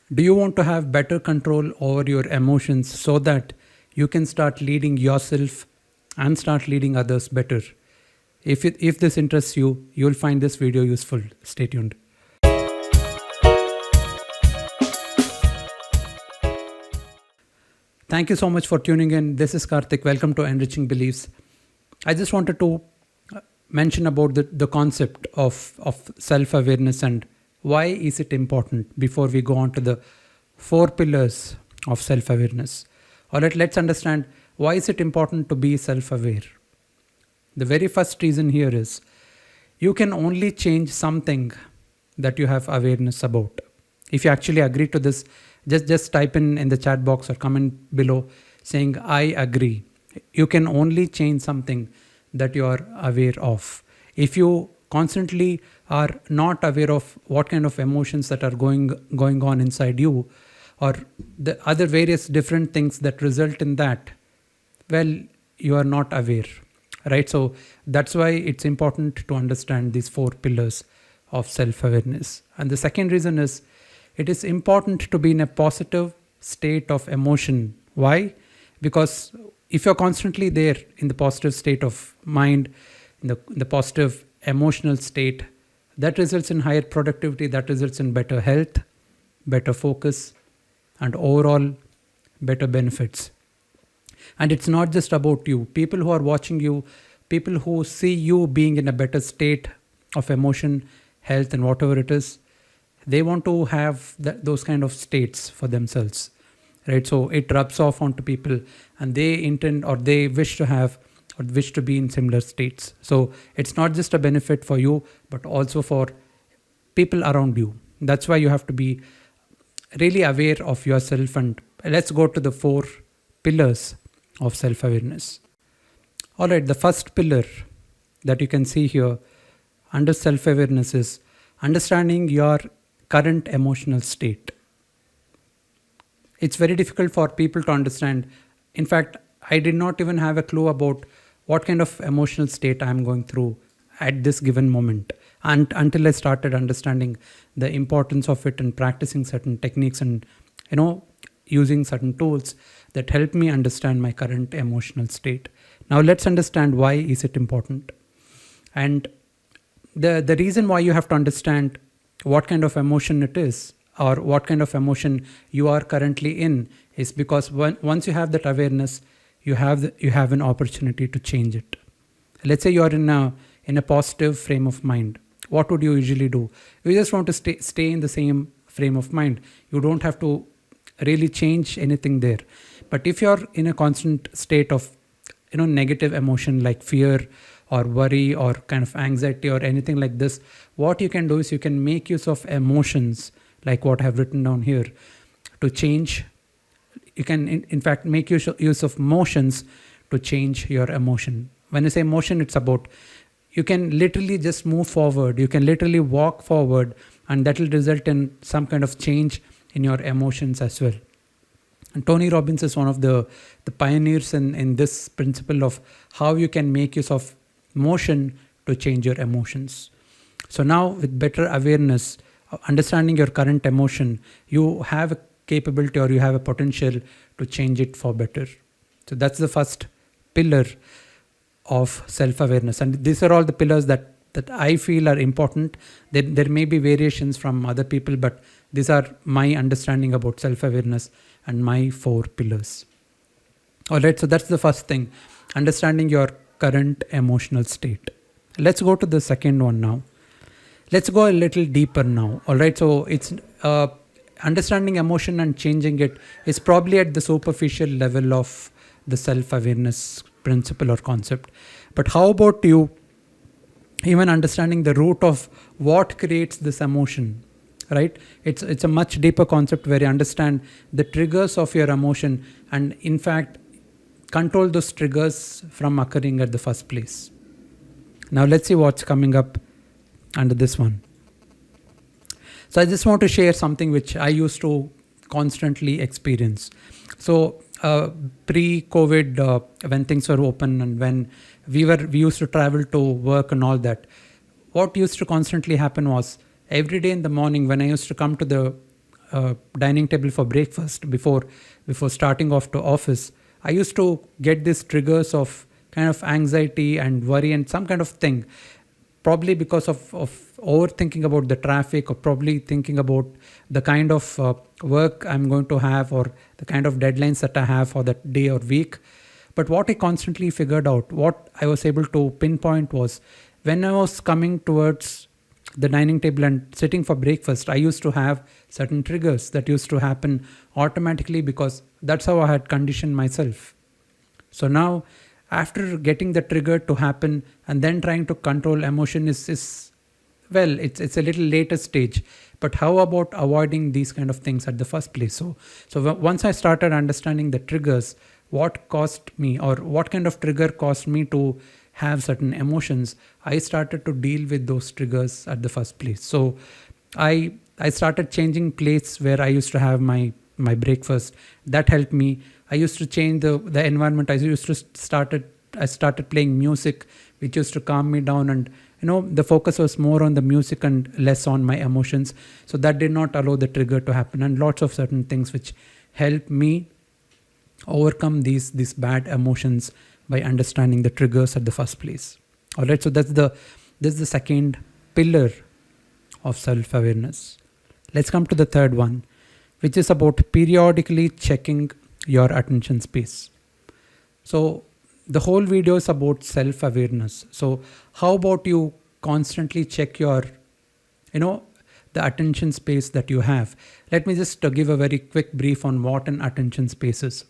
Do you want to have better control over your emotions so that you can start leading yourself and start leading others better? If this interests you, you'll find this video useful. Stay tuned. Thank you so much for tuning in. This is Karthik. Welcome to Enriching Beliefs. I just wanted to mention about the concept of self-awareness and why is it important before we go on to the 4 pillars of self-awareness. All right, let's understand why is it important to be self-aware. The very first reason here is you can only change something that you have awareness about. If you actually agree to this, just type in the chat box or comment below saying I agree. You can only change something that you are aware of. If you constantly are not aware of what kind of emotions that are going on inside you, or the other various different things that result in that, well, you are not aware, right? So that's why it's important to understand these 4 pillars of self-awareness. And the second reason is it is important to be in a positive state of emotion. Why? Because if you're constantly there in the positive state of mind, in the positive emotional state, that results in higher productivity, that results in better health, better focus, and overall better benefits. And it's not just about you. People who are watching you, people who see you being in a better state of emotion, health, and whatever it is, they want to have those kind of states for themselves, right? So it rubs off onto people and they intend or they wish to have or wish to be in similar states. So it's not just a benefit for you, but also for people around you. That's why you have to be really aware of yourself. And let's go to the 4 pillars of self-awareness. All right, the first pillar that you can see here under self-awareness is understanding your current emotional state. It's very difficult for people to understand. In fact, I did not even have a clue about what kind of emotional state I'm going through at this given moment, and until I started understanding the importance of it and practicing certain techniques and using certain tools that help me understand my current emotional state. Now let's understand why is it important. And the reason why you have to understand what kind of emotion it is or what kind of emotion you are currently in is because once you have that awareness, you have an opportunity to change it. Let's say you are in a positive frame of mind. What would you usually do? You just want to stay in the same frame of mind. You don't have to really change anything there. But if you're in a constant state of negative emotion like fear or worry or kind of anxiety or anything like this, what you can do is you can make use of emotions like what I have written down here to change. You can in fact make use of motions to change your emotion. When I say motion, it's about you can literally just move forward. You can literally walk forward, and that will result in some kind of change in your emotions as well. And Tony Robbins is one of the pioneers in this principle of how you can make use of motion to change your emotions. So now with better awareness, understanding your current emotion, you have a capability or you have a potential to change it for better. So that's the first pillar of self-awareness. And these are all the pillars that I feel are important. There may be variations from other people, but these are my understanding about self-awareness and my 4 pillars. All right, so that's the first thing, understanding your current emotional state. Let's go to the second one now. Let's go a little deeper now. All right, so it's understanding emotion and changing it is probably at the superficial level of the self-awareness principle or concept. But how about you even understanding the root of what creates this emotion, right? It's a much deeper concept where you understand the triggers of your emotion and in fact control those triggers from occurring at the first place. Now let's see what's coming up under this one. So I just want to share something which I used to constantly experience. So pre-COVID, when things were open and when we used to travel to work and all that, what used to constantly happen was every day in the morning when I used to come to the dining table for breakfast before starting off to office, I used to get these triggers of kind of anxiety and worry and some kind of thing, probably because of overthinking about the traffic, or probably thinking about the kind of work I'm going to have, or the kind of deadlines that I have for that day or week. But what I constantly figured out, what I was able to pinpoint was, when I was coming towards the dining table and sitting for breakfast, I used to have certain triggers that used to happen automatically, because that's how I had conditioned myself. So now, after getting the trigger to happen and then trying to control emotion is well, it's a little later stage. But how about avoiding these kind of things at the first place? So once I started understanding the triggers, what caused me, or what kind of trigger caused me to have certain emotions, I started to deal with those triggers at the first place. So I started changing place where I used to have my breakfast. That helped me. I used to change the environment. I started playing music, which used to calm me down, and the focus was more on the music and less on my emotions. So that did not allow the trigger to happen, and lots of certain things which helped me overcome these bad emotions by understanding the triggers at the first place. All right, so this is the second pillar of self-awareness. Let's come to the third one, which is about periodically checking your attention space. So the whole video is about self-awareness. So how about you constantly check your, the attention space that you have? Let me just give a very quick brief on what an attention space is.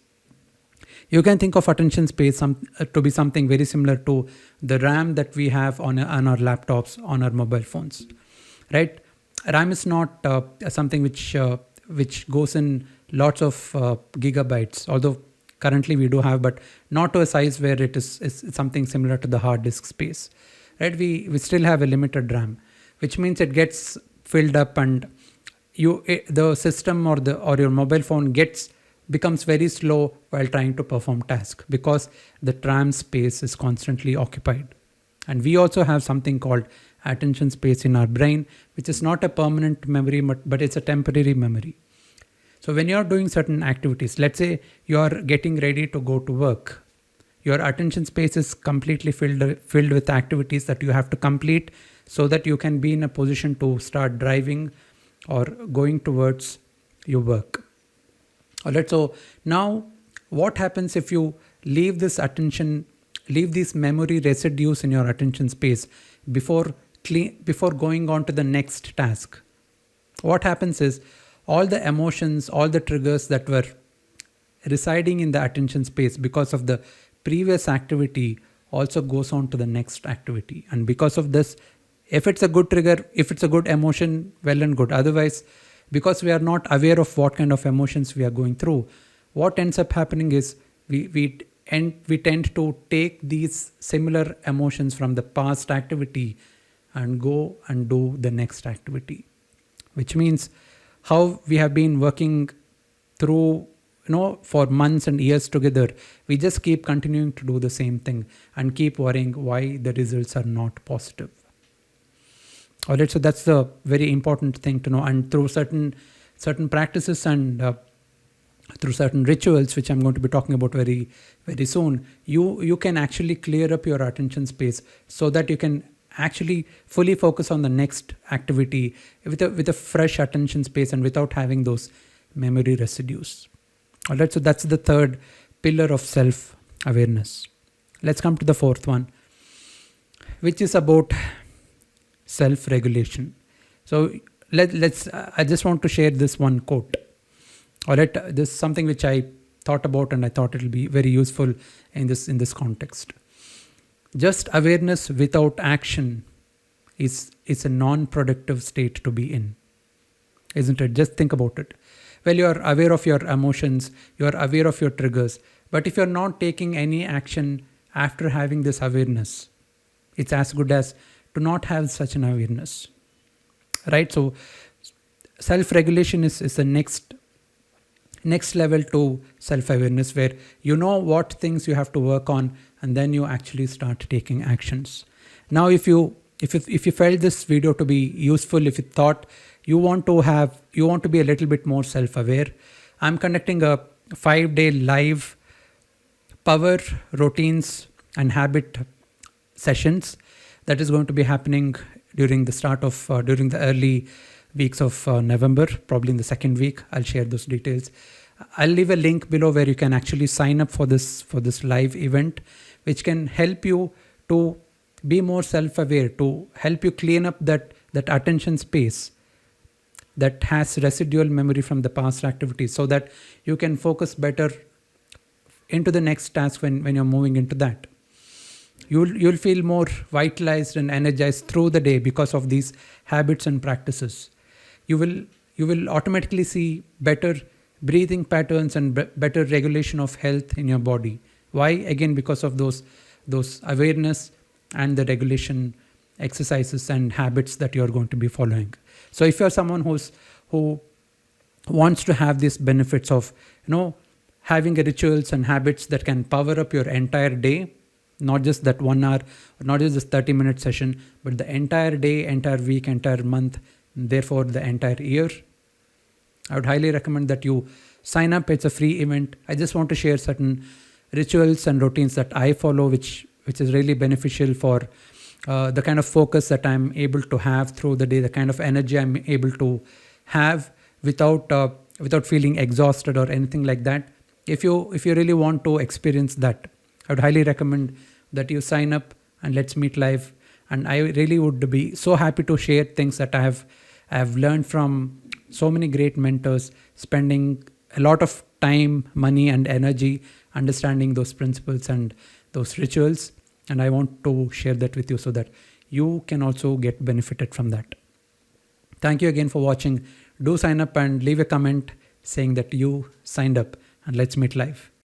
You can think of attention space to be something very similar to the RAM that we have on our laptops, on our mobile phones, right? RAM is not something which goes in lots of gigabytes, although currently we do have, but not to a size where it is something similar to the hard disk space, right? We still have a limited RAM, which means it gets filled up, and the system or your mobile phone becomes very slow while trying to perform tasks, because the RAM space is constantly occupied. And we also have something called attention space in our brain, which is not a permanent memory, but it's a temporary memory. So when you're doing certain activities, let's say you're getting ready to go to work, your attention space is completely filled with activities that you have to complete so that you can be in a position to start driving or going towards your work. All right, so now what happens if you leave these memory residues in your attention space before going on to the next task? What happens is, all the emotions, all the triggers that were residing in the attention space because of the previous activity also goes on to the next activity. And because of this, if it's a good trigger, if it's a good emotion, well and good. Otherwise, because we are not aware of what kind of emotions we are going through, what ends up happening is we tend to take these similar emotions from the past activity and go and do the next activity, which means how we have been working through, for months and years together, we just keep continuing to do the same thing and keep worrying why the results are not positive. All right, so that's the very important thing to know. And through certain practices and through certain rituals, which I'm going to be talking about very, very soon, you can actually clear up your attention space so that you can actually fully focus on the next activity with a fresh attention space and without having those memory residues. All right, so that's the third pillar of self-awareness. Let's come to the fourth one, which is about self-regulation. So I just want to share this one quote. All right, this is something which I thought about, and I thought it will be very useful in this context. Just awareness without action is a non-productive state to be in, isn't it? Just think about it. Well, you're aware of your emotions, you're aware of your triggers, but if you're not taking any action after having this awareness, it's as good as to not have such an awareness, right? So self-regulation is the next level to self-awareness, where you know what things you have to work on, and then you actually start taking actions. Now, if you felt this video to be useful, if you thought you want to be a little bit more self-aware, I'm conducting a 5-day live power routines and habit sessions that is going to be happening during the early weeks of November, probably in the second week. I'll share those details. I'll leave a link below where you can actually sign up for this live event, which can help you to be more self-aware, to help you clean up that attention space that has residual memory from the past activities, so that you can focus better into the next task when you're moving into that. You'll feel more vitalized and energized through the day because of these habits and practices. You will automatically see better breathing patterns and better regulation of health in your body. Why? Again, because of those awareness and the regulation exercises and habits that you're going to be following. So if you're someone who wants to have these benefits of having rituals and habits that can power up your entire day, not just that 1 hour, not just this 30-minute session, but the entire day, entire week, entire month, therefore the entire year, I would highly recommend that you sign up. It's a free event. I just want to share certain rituals and routines that I follow, which is really beneficial for the kind of focus that I'm able to have through the day, the kind of energy I'm able to have without feeling exhausted or anything like that. If you really want to experience that, I would highly recommend that you sign up and let's meet live. And I really would be so happy to share things that I have learned from so many great mentors, spending a lot of time, money, and energy understanding those principles and those rituals. And I want to share that with you so that you can also get benefited from that. Thank you again for watching. Do sign up and leave a comment saying that you signed up, and let's meet live.